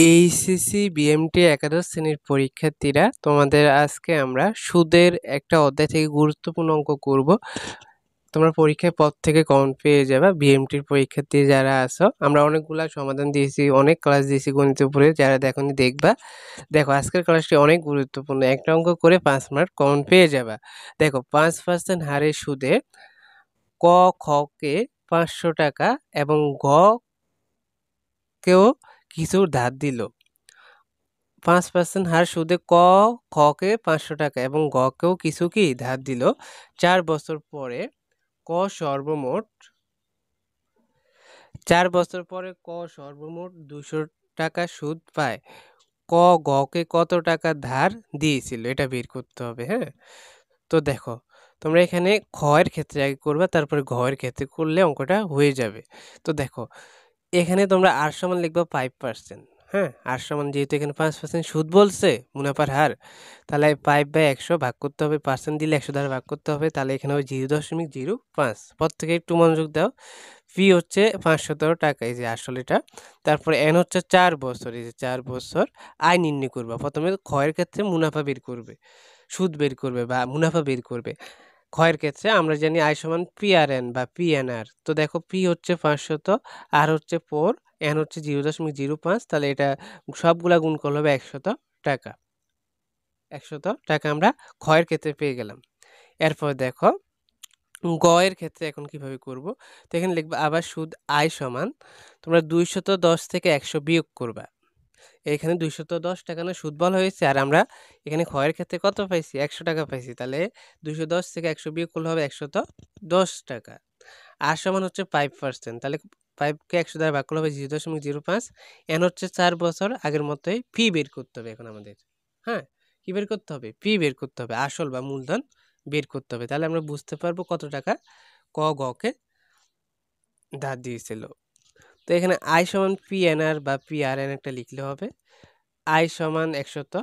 HSC BMT একাদশ শ্রেণীর পরীক্ষার্থীরা, তোমাদের আজকে আমরা সুদের একটা অধ্যায় থেকে গুরুত্বপূর্ণ অঙ্ক করব। তোমরা পরীক্ষায় পর থেকে কমন পেয়ে যাবে। বিএমটির পরীক্ষার্থী যারা আছো, আমরা অনেকগুলা সমাধান দিয়েছি, অনেক ক্লাস দিয়েছি গণিতের উপরে, যারা দেখোনি দেখবা। দেখো আজকের ক্লাসটি অনেক গুরুত্বপূর্ণ, একটা অঙ্ক করে 5 মার্ক কমন পেয়ে যাবা। দেখো 5% হারে সুদে ক খকে 500 টাকা এবং গ কেও কিছু ধার দিল। 5% হার সুদে ক খকে 500 টাকা এবং গকেও কিছু কি ধার দিল। 4 বছর পরে ক সর্বমোট 4 বছর পরে ক সর্বমোট 200 টাকা সুদ পায়। ক গকে কত টাকা ধার দিয়েছিল, এটা বের করতে হবে। হ্যাঁ, তো দেখো তোমরা এখানে ক্ষয়ের ক্ষেত্রে আগে করবা, তারপরে ঘয়ের ক্ষেত্রে করলে অঙ্কটা হয়ে যাবে। তো দেখো এখানে তোমরা আর সমান লিখবা 5%। হ্যাঁ, আর সমান যেহেতু এখানে 5% সুদ বলছে মুনাফার হার, তাহলে 5/100 ভাগ করতে হবে, পার্সেন্ট দিলে 100 দ্বারা ভাগ করতে হবে, তাহলে এখানে হবে 0.05। পর থেকে একটু মনোযোগ দাও। ফি হচ্ছে 517 টাকা, এই যে আসলে এটা। তারপরে এন হচ্ছে 4 বছর, এই যে 4 বছর। আয় নির্ণয় করবা, প্রথমে ক্ষয়ের ক্ষেত্রে মুনাফা বের করবে, সুদ বের করবে বা মুনাফা বের করবে। ক্ষয়ের ক্ষেত্রে আমরা জানি আই সমান পিআরএন বা পিএনআর। তো দেখো পি হচ্ছে 500, আর হচ্ছে 4, এন হচ্ছে 0.05, তাহলে এটা সবগুলা গুণ করলে হবে 100 টাকা। 100 টাকা আমরা ক্ষয়ের ক্ষেত্রে পেয়ে গেলাম। এরপর দেখো গ এর ক্ষেত্রে এখন কিভাবে করব। তো এখানে লিখবা আবার সুদ আই সমান, তোমরা 210 থেকে 100 বিয়োগ করবা। এখানে 210 টাকা না সুদ বলা হয়েছে, আর আমরা এখানে ক্ষয়ের ক্ষেত্রে কত পাইছি, 100 টাকা পাইছি। তাহলে 210 থেকে 100 বিয়োগ করলে হবে 110 টাকা। আর সমান হচ্ছে 5%, তাহলে 5কে 100 দ্বারা ভাগ করলে হবে 0.05। এন হচ্ছে 4 বছর, আগের মতোই ফি বের করতে হবে এখন আমাদের। হ্যাঁ, কি বের করতে হবে, ফি বের করতে হবে, আসল বা মূলধন বের করতে হবে। তাহলে আমরা বুঝতে পারবো কত টাকা ক গকে ধার দিয়েছিল। তো এখানে আই সমান পি এন আর বা পি আর এন একটা লিখলে হবে। আই সমান 100,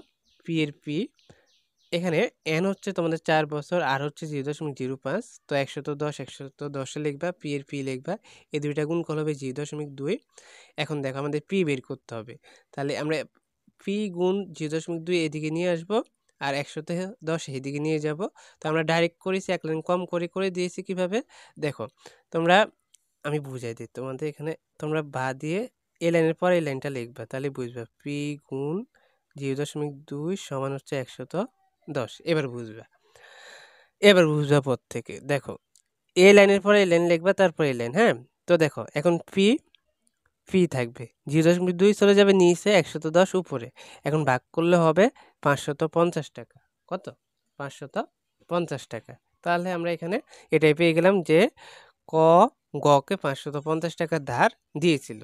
পি এর পি, এখানে এন হচ্ছে তোমাদের 4 বছর, আর হচ্ছে 0.05। তো 110 লিখবা, পি এর পি লিখবা, এই দুইটা গুণ করলে হবে 0.2। এখন দেখো আমাদের পি বের করতে হবে, তাহলে আমরা পি গুণ 0.2 এদিকে নিয়ে আসবো, আর 110 এদিকে নিয়ে যাব। তো আমরা ডাইরেক্ট করেছি, এক লাইন কম করে করে দিয়েছি। কিভাবে দেখো তোমরা, আমি বুঝাই দিই তোমাদের। এখানে তোমরা বা দিয়ে এই লাইনের পর এই লাইনটা লিখবা, তাহলে বুঝবা পি গুণ 0.2 সমান হচ্ছে 110। এবার বুঝবা পর থেকে। দেখো এই লাইনের পরে এই লাইন লিখবা, তারপর এই লাইন। হ্যাঁ, তো দেখো এখন ফি থাকবে 0.2 চলে যাবে নিচে, 110 উপরে। এখন ভাগ করলে হবে 550 টাকা। কত, 550 টাকা। তাহলে আমরা এখানে এটাই পেয়ে গেলাম যে ক গকে 550 টাকা ধার দিয়েছিল।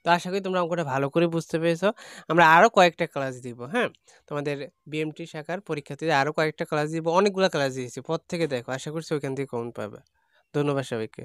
তো আশা করি তোমরা অঙ্কটা ভালো করে বুঝতে পেরেছো। আমরা আরও কয়েকটা ক্লাস দিব। হ্যাঁ, তোমাদের বিএমটি শাখার পরীক্ষার্থীদের আরও কয়েকটা ক্লাস দিব, অনেকগুলো ক্লাস দিয়েছি। পর থেকে দেখো, আশা করছি ওইখান থেকে কমন পাবে। ধন্যবাদ সবাইকে।